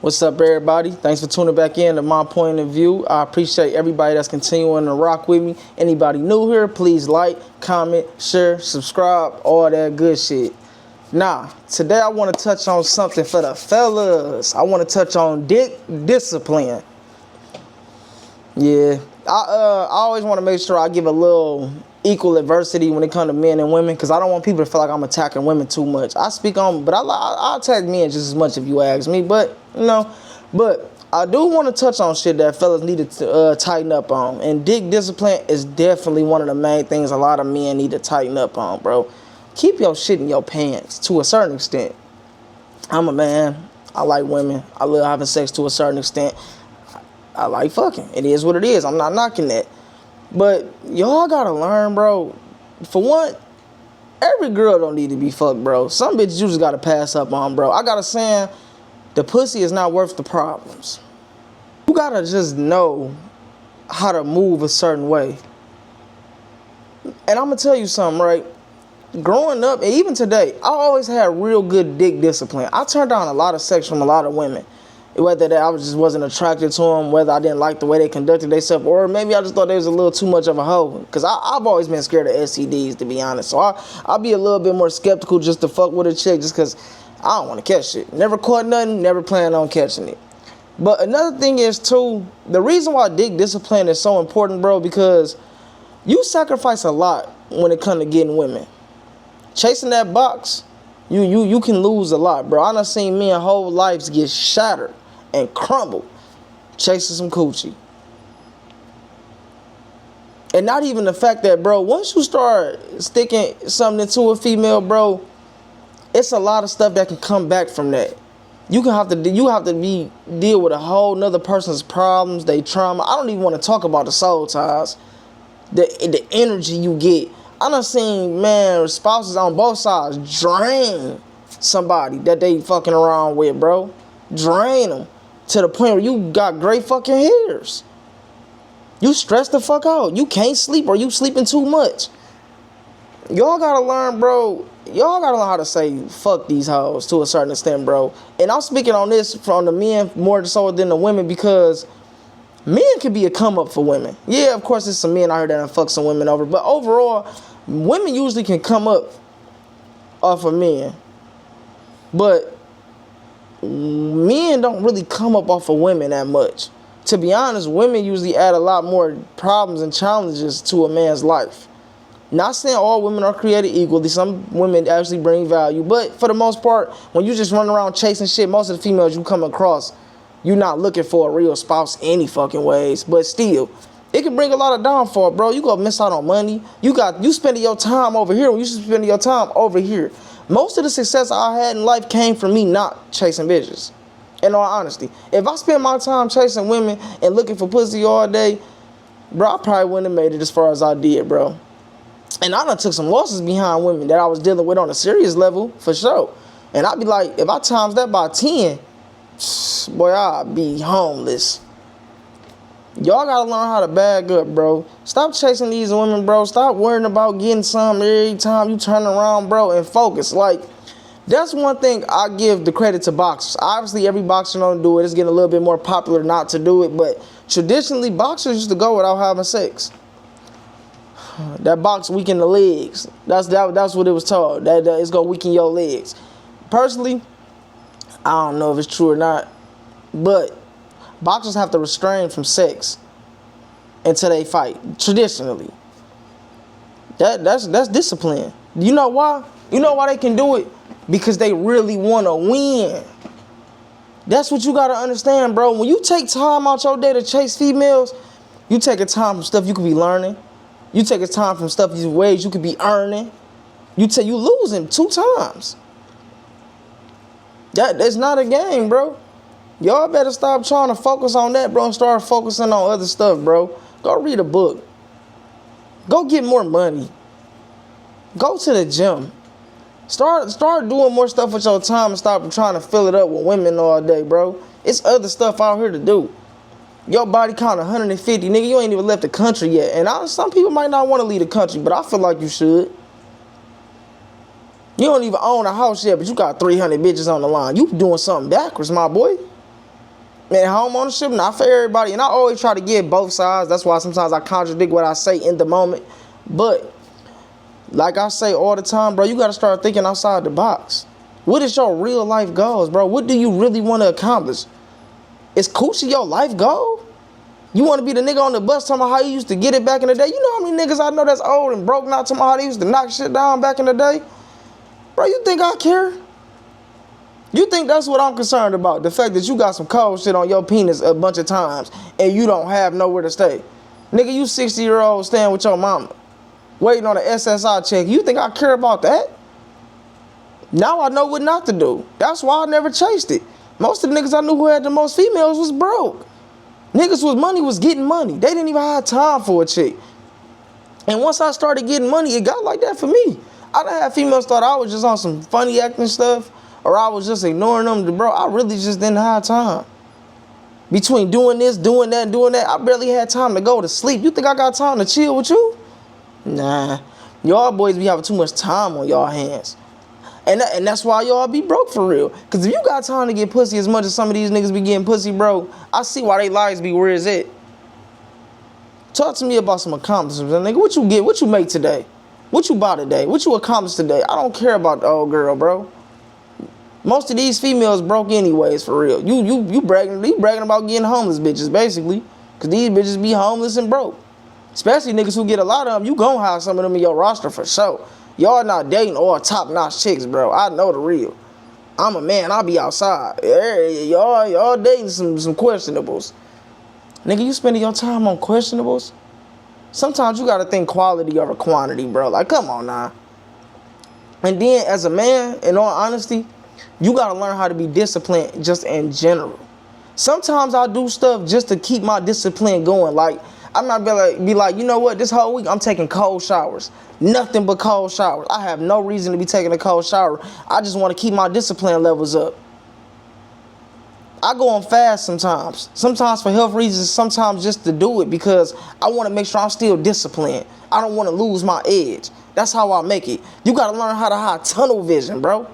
What's up, everybody? Thanks for tuning back in to my point of view. I appreciate everybody that's continuing to rock with me. Anybody new here, please like, comment, share, subscribe, all that good shit. Now, today I want to touch on something for the fellas. I want to touch on dick discipline. Yeah, I always want to make sure I give a little equal adversity when it comes to men and women, because I don't want people to feel like I'm attacking women too much. I speak on, but I attack men just as much if you ask me. But I do want to touch on shit that fellas need to tighten up on, and dick discipline is definitely one of the main things a lot of men need to tighten up on, bro. Keep your shit in your pants to a certain extent. I'm a man. I like women. I love having sex to a certain extent. I like fucking. It is what it is. I'm not knocking that. But y'all gotta learn, bro. For one, every girl don't need to be fucked, bro. Some bitches you just gotta pass up on, bro. I got a saying, the pussy is not worth the problems. You gotta just know how to move a certain way. And I'm gonna tell you something, right? Growing up, and even today, I always had real good dick discipline. I turned down a lot of sex from a lot of women. Whether that I just wasn't attracted to them, whether I didn't like the way they conducted themselves, or maybe I just thought they was a little too much of a hoe. Because I've always been scared of STDs, to be honest. So I'll be a little bit more skeptical just to fuck with a chick, just because I don't want to catch shit. Never caught nothing, never plan on catching it. But another thing is, too, the reason why dick discipline is so important, bro, because you sacrifice a lot when it comes to getting women. Chasing that box, you can lose a lot, bro. I done seen men whole lives get shattered and crumble chasing some coochie. And not even the fact that, bro, once you start sticking something into a female, bro, it's a lot of stuff that can come back from that. You have to deal with a whole nother person's problems, they trauma. I don't even want to talk about the soul ties, the energy you get. I done seen, man, spouses on both sides drain somebody that they fucking around with, bro. Drain them to the point where you got great fucking hairs. You stress the fuck out. You can't sleep, or you sleeping too much. Y'all gotta learn, bro. Y'all gotta learn how to say fuck these hoes to a certain extent, bro. And I'm speaking on this from the men more so than the women, because men can be a come up for women. Yeah, of course, there's some men out here that fuck some women over, but overall, women usually can come up off of men. But men don't really come up off of women that much. To be honest, women usually add a lot more problems and challenges to a man's life. Not saying all women are created equally. Some women actually bring value. But for the most part, when you just run around chasing shit, most of the females you come across, you're not looking for a real spouse any fucking ways. But still, it can bring a lot of downfall, bro. You gonna miss out on money. You spending your time over here when you should be spending your time over here. Most of the success I had in life came from me not chasing bitches. In all honesty, if I spent my time chasing women and looking for pussy all day, bro, I probably wouldn't have made it as far as I did, bro. And I done took some losses behind women that I was dealing with on a serious level, for sure. And I'd be like, if I times that by 10, boy, I'd be homeless. Y'all gotta learn how to bag up, bro. Stop chasing these women, bro. Stop worrying about getting some every time you turn around, bro, and focus. Like, that's one thing I give the credit to boxers. Obviously, every boxer don't do it. It's getting a little bit more popular not to do it, but traditionally, boxers used to go without having sex. That box weaken the legs. That's what it was told. That it's gonna weaken your legs. Personally, I don't know if it's true or not, but boxers have to restrain from sex until they fight. Traditionally, that's discipline. You know why? You know why they can do it? Because they really want to win. That's what you gotta understand, bro. When you take time out your day to chase females, you take a time from stuff you could be learning. You take a time from stuff these ways you could be earning. You losing 2 times. That's not a game, bro. Y'all better stop trying to focus on that, bro, and start focusing on other stuff, bro. Go read a book. Go get more money. Go to the gym. Start doing more stuff with your time and stop trying to fill it up with women all day, bro. It's other stuff out here to do. Your body count 150, nigga. You ain't even left the country yet. And some people might not want to leave the country, but I feel like you should. You don't even own a house yet, but you got 300 bitches on the line. You doing something backwards, my boy. Man, home ownership, not for everybody. And I always try to get both sides. That's why sometimes I contradict what I say in the moment. But, like I say all the time, bro, you got to start thinking outside the box. What is your real life goals, bro? What do you really want to accomplish? Is coochie your life goal? You want to be the nigga on the bus talking about how you used to get it back in the day? You know how many niggas I know that's old and broke now talking about how they used to knock shit down back in the day? Bro, you think I care? You think that's what I'm concerned about? The fact that you got some cold shit on your penis a bunch of times and you don't have nowhere to stay. Nigga, you 60-year-old staying with your mama, waiting on an SSI check. You think I care about that? Now I know what not to do. That's why I never chased it. Most of the niggas I knew who had the most females was broke. Niggas with money was getting money. They didn't even have time for a chick. And once I started getting money, it got like that for me. I done had females thought I was just on some funny acting stuff, or I was just ignoring them. Bro, I really just didn't have time. Between doing this, doing that, I barely had time to go to sleep. You think I got time to chill with you? Nah. Y'all boys be having too much time on y'all hands. And that's why y'all be broke for real. Because if you got time to get pussy as much as some of these niggas be getting pussy, bro, I see why they lives be where it's at. Talk to me about some accomplishments. Nigga, what you get? What you make today? What you buy today? What you accomplished today? I don't care about the old girl, bro. Most of these females broke anyways, for real. You bragging about getting homeless bitches, basically. Because these bitches be homeless and broke. Especially niggas who get a lot of them. You gon' have some of them in your roster for sure. Y'all not dating all top-notch chicks, bro. I know the real. I'm a man. I'll be outside. Y'all dating some questionables. Nigga, you spending your time on questionables? Sometimes you got to think quality over quantity, bro. Like, come on now. And then, as a man, in all honesty, you got to learn how to be disciplined just in general. Sometimes I do stuff just to keep my discipline going. Like, I'm not be like, you know what, this whole week I'm taking cold showers. Nothing but cold showers. I have no reason to be taking a cold shower. I just want to keep my discipline levels up. I go on fast sometimes. Sometimes for health reasons, sometimes just to do it because I want to make sure I'm still disciplined. I don't want to lose my edge. That's how I make it. You got to learn how to have tunnel vision, bro.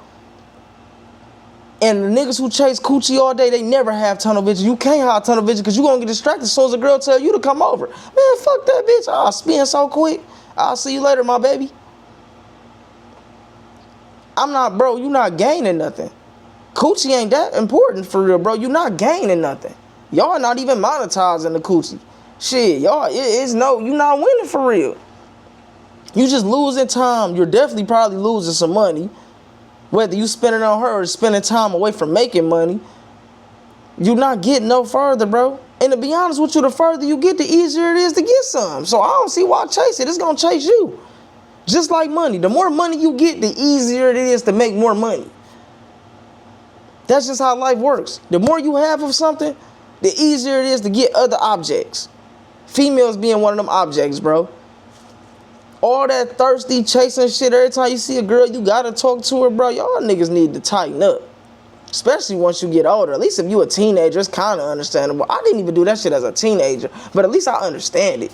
And the niggas who chase coochie all day, they never have tunnel vision. You can't have tunnel vision because you're going to get distracted as soon as a girl tell you to come over. Man, fuck that bitch. I'll spin so quick. I'll see you later, my baby. I'm not, bro, you not gaining nothing. Coochie ain't that important for real, bro. You not gaining nothing. Y'all not even monetizing the coochie. Shit, y'all, you not winning for real. You just losing time. You're definitely probably losing some money. Whether you spend it on her or spending time away from making money, you're not getting no further, bro. And to be honest with you, the further you get, the easier it is to get some. So I don't see why chase it. It's going to chase you. Just like money. The more money you get, the easier it is to make more money. That's just how life works. The more you have of something, the easier it is to get other objects. Females being one of them objects, bro. All that thirsty chasing shit, every time you see a girl, you gotta talk to her, bro. Y'all niggas need to tighten up. Especially once you get older. At least if you a teenager, it's kind of understandable. I didn't even do that shit as a teenager, but at least I understand it.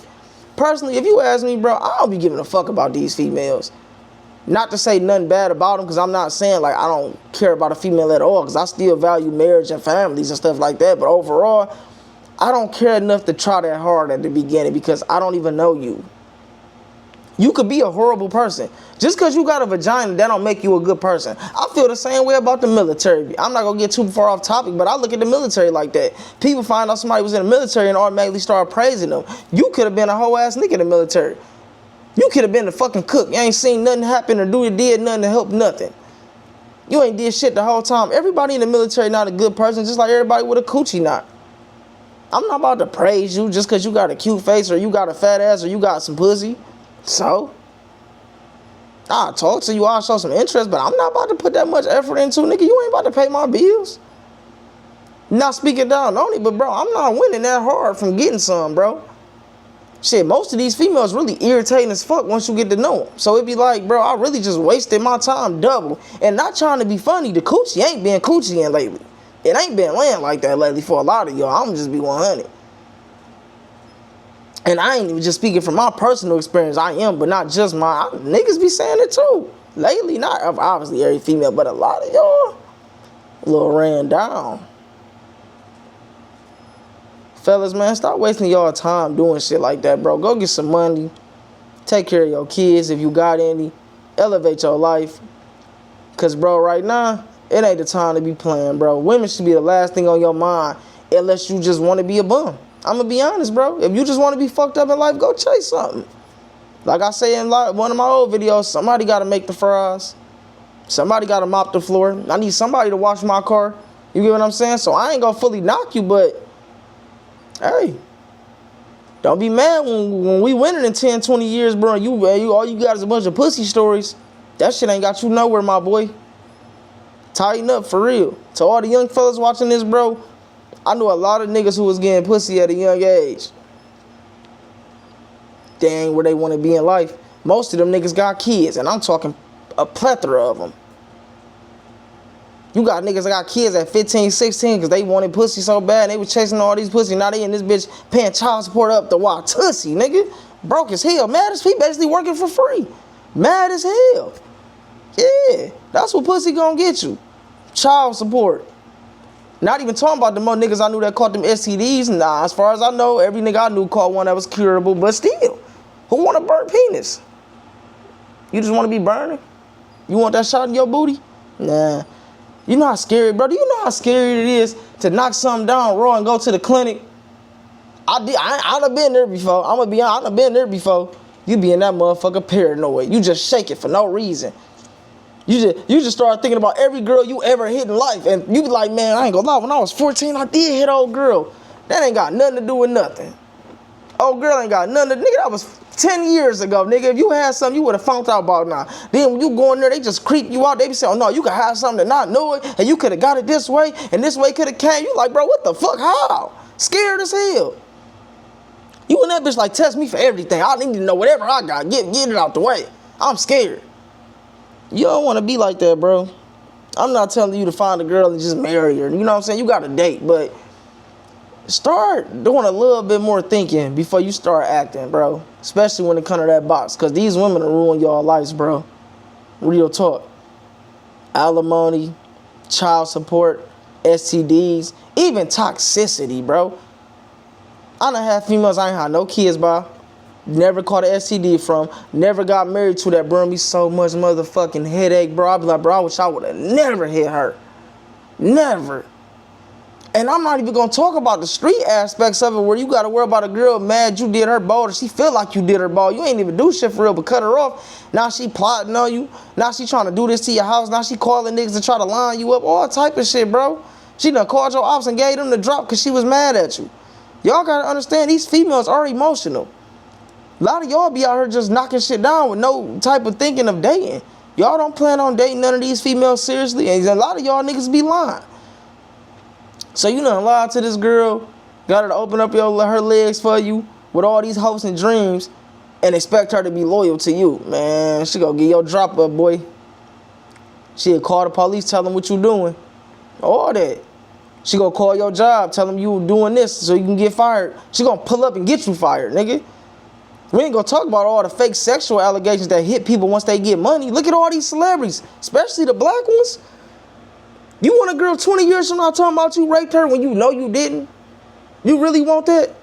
Personally, if you ask me, bro, I don't be giving a fuck about these females. Not to say nothing bad about them, because I'm not saying like I don't care about a female at all, because I still value marriage and families and stuff like that. But overall, I don't care enough to try that hard at the beginning because I don't even know you. You could be a horrible person. Just because you got a vagina, that don't make you a good person. I feel the same way about the military. I'm not going to get too far off topic, but I look at the military like that. People find out somebody was in the military and automatically start praising them. You could have been a whole ass nigga in the military. You could have been the fucking cook. You ain't seen nothing happen or did nothing to help nothing. You ain't did shit the whole time. Everybody in the military not a good person, just like everybody with a coochie not. I'm not about to praise you just because you got a cute face or you got a fat ass or you got some pussy. So, I'll talk to you, I'll show some interest, but I'm not about to put that much effort into, nigga. You ain't about to pay my bills. Not speaking down on it, but bro, I'm not winning that hard from getting some, bro. Shit, most of these females really irritating as fuck once you get to know them. So it'd be like, bro, I really just wasted my time double. And not trying to be funny, the coochie ain't been coochieing lately. It ain't been laying like that lately for a lot of y'all. I'm just be 100. And I ain't even just speaking from my personal experience. I am, but not just mine. Niggas be saying it too. Lately, not obviously every female, but a lot of y'all a little ran down. Fellas, man, stop wasting y'all time doing shit like that, bro. Go get some money. Take care of your kids if you got any. Elevate your life. Because, bro, right now, it ain't the time to be playing, bro. Women should be the last thing on your mind unless you just want to be a bum. I'm going to be honest, bro. If you just want to be fucked up in life, go chase something. Like I say in one of my old videos, somebody got to make the fries. Somebody got to mop the floor. I need somebody to wash my car. You get what I'm saying? So I ain't going to fully knock you, but, hey, don't be mad when we winning in 10, 20 years, bro. All you got is a bunch of pussy stories. That shit ain't got you nowhere, my boy. Tighten up, for real. To all the young fellas watching this, bro, I knew a lot of niggas who was getting pussy at a young age. They ain't where they want to be in life. Most of them niggas got kids, and I'm talking a plethora of them. You got niggas that got kids at 15, 16 because they wanted pussy so bad and they was chasing all these pussy. Now they in this bitch paying child support up the wild tussy, nigga. Broke as hell. Mad as he basically working for free. Mad as hell. Yeah, that's what pussy gonna get you. Child support. Not even talking about the more niggas I knew that caught them STDs. Nah, as far as I know, every nigga I knew caught one that was curable, but still. Who want a burnt penis? You just want to be burning? You want that shot in your booty? Nah. You know how scary, bro? Do you know how scary it is to knock something down raw and go to the clinic? I done been there before. I'm gonna be honest, I done been there before. You be in that motherfucker paranoid. You just shake it for no reason. You just start thinking about every girl you ever hit in life, and you be like, man, I ain't gonna lie, when I was 14, I did hit old girl. That ain't got nothing to do with nothing. Old girl ain't got nothing to, nigga, that was 10 years ago, nigga. If you had something, you would have found out about now. Then when you go in there, they just creep you out. They be saying, oh, no, you could have something and not know it, and you could have got it this way, and this way could have came. You like, bro, what the fuck, how? Scared as hell. You and that bitch like, test me for everything. I need to know whatever I got. Get it out the way. I'm scared. You don't want to be like that, bro. I'm not telling you to find a girl and just marry her. You know what I'm saying? You got a date, but start doing a little bit more thinking before you start acting, bro. Especially when it comes to that box. Because these women will ruin y'all lives, bro. Real talk. Alimony, child support, STDs, even toxicity, bro. I done had females I ain't had no kids by. Never caught an STD from. Never got married to that brought me so much motherfucking headache, bro. I be like, bro, I wish I would have never hit her. Never. And I'm not even gonna talk about the street aspects of it where you gotta worry about a girl mad you did her ball or she feel like you did her ball. You ain't even do shit for real but cut her off. Now she plotting on you. Now she trying to do this to your house. Now she calling niggas to try to line you up. All type of shit, bro. She done called your ops and gave them the drop because she was mad at you. Y'all gotta understand these females are emotional. A lot of y'all be out here just knocking shit down with no type of thinking of dating. Y'all don't plan on dating none of these females seriously. And a lot of y'all niggas be lying. So you done lied to this girl, got her to open up her legs for you with all these hopes and dreams and expect her to be loyal to you. Man, she gonna get your drop up, boy. She'll call the police, tell them what you doing. All that. She gonna call your job, tell them you doing this so you can get fired. She gonna pull up and get you fired, nigga. We ain't gonna talk about all the fake sexual allegations that hit people once they get money. Look at all these celebrities, especially the black ones. You want a girl 20 years from now talking about you raped her when you know you didn't? You really want that?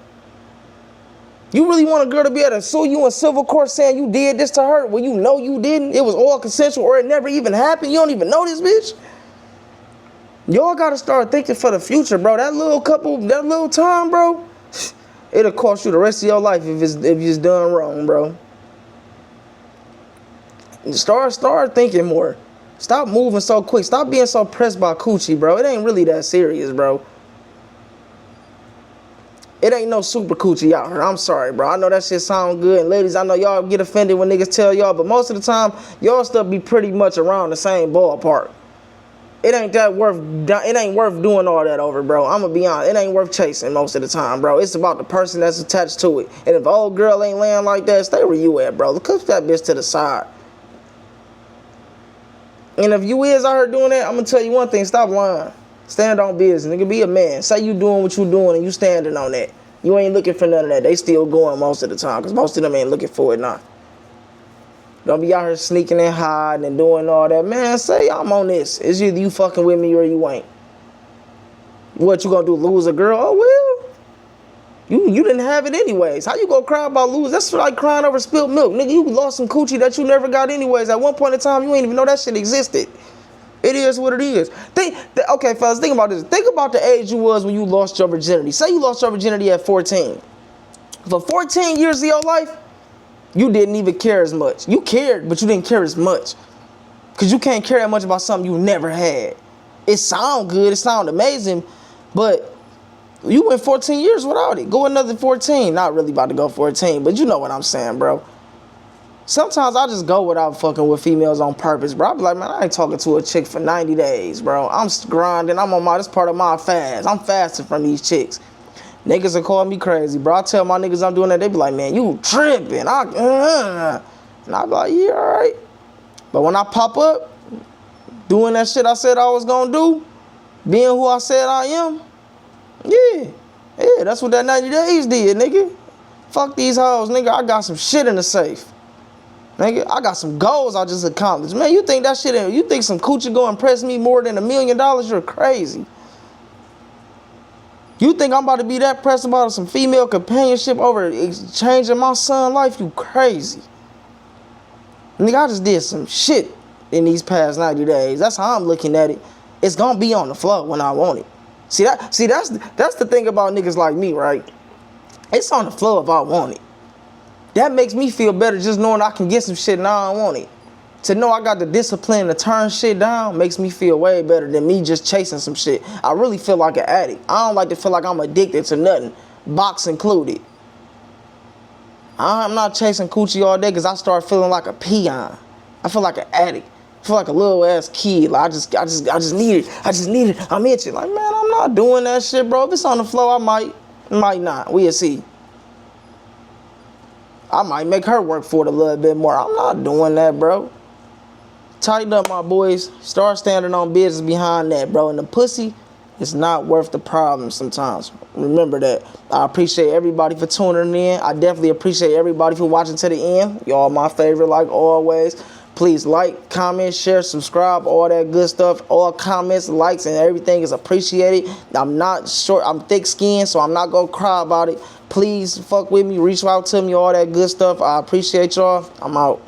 You really want a girl to be able to sue you in civil court saying you did this to her when you know you didn't? It was all consensual or it never even happened? You don't even know this bitch? Y'all gotta start thinking for the future, bro. That little time, bro, it'll cost you the rest of your life if it's done wrong, bro. Start thinking more. Stop moving so quick. Stop being so pressed by coochie, bro. It ain't really that serious, bro. It ain't no super coochie out here. I'm sorry, bro. I know that shit sound good. And ladies, I know y'all get offended when niggas tell y'all, but most of the time, y'all still be pretty much around the same ballpark. It ain't worth doing all that over, bro. I'm gonna be honest. It ain't worth chasing most of the time, bro. It's about the person that's attached to it. And if an old girl ain't laying like that, stay where you at, bro. Look that bitch to the side. And if you is out here doing that, I'm gonna tell you one thing, stop lying. Stand on business, nigga. Be a man. Say you doing what you doing and you standing on that. You ain't looking for none of that. They still going most of the time, because most of them ain't looking for it now. Don't be out here sneaking and hiding and doing all that. Man, say I'm on this. It's either you fucking with me or you ain't. What you gonna do, lose a girl? Oh, well. You didn't have it anyways. How you gonna cry about losing? That's like crying over spilled milk. Nigga, you lost some coochie that you never got anyways. At one point in time, you ain't even know that shit existed. It is what it is. Okay, fellas, think about this. Think about the age you was when you lost your virginity. Say you lost your virginity at 14. For 14 years of your life, you didn't even care as much. You cared, but you didn't care as much. Because you can't care that much about something you never had. It sound good, it sound amazing, but you went 14 years without it. Go another 14. Not really about to go 14, but you know what I'm saying, bro. Sometimes I just go without fucking with females on purpose, bro. I be like, man, I ain't talking to a chick for 90 days, bro. I'm grinding. I'm on this part of my fast. I'm fasting from these chicks. Niggas will call me crazy, bro. I tell my niggas I'm doing that. They be like, man, you tripping. And I be like, yeah, all right. But when I pop up, doing that shit I said I was gonna do, being who I said I am, yeah, that's what that 90 days did, nigga. Fuck these hoes, nigga. I got some shit in the safe. Nigga, I got some goals I just accomplished. Man, you think that shit, you think some coochie go impress me more than $1 million? You're crazy. You think I'm about to be that pressed about some female companionship over changing my son's life? You crazy. Nigga, I just did some shit in these past 90 days. That's how I'm looking at it. It's gonna be on the floor when I want it. See, that's the thing about niggas like me, right? It's on the floor if I want it. That makes me feel better just knowing I can get some shit and I don't want it. To know I got the discipline to turn shit down makes me feel way better than me just chasing some shit. I really feel like an addict. I don't like to feel like I'm addicted to nothing, box included. I'm not chasing coochie all day because I start feeling like a peon. I feel like an addict. I feel like a little ass kid. Like I just need it. I just need it. I'm itching. Like, man, I'm not doing that shit, bro. If it's on the floor, I might not. We'll see. I might make her work for it a little bit more. I'm not doing that, bro. Tighten up, my boys. Start standing on business behind that, bro. And the pussy is not worth the problem sometimes. Remember that. I appreciate everybody for tuning in. I definitely appreciate everybody for watching to the end. Y'all my favorite, like always. Please like, comment, share, subscribe, all that good stuff. All comments, likes, and everything is appreciated. I'm not short. I'm thick-skinned, so I'm not going to cry about it. Please fuck with me. Reach out to me, all that good stuff. I appreciate y'all. I'm out.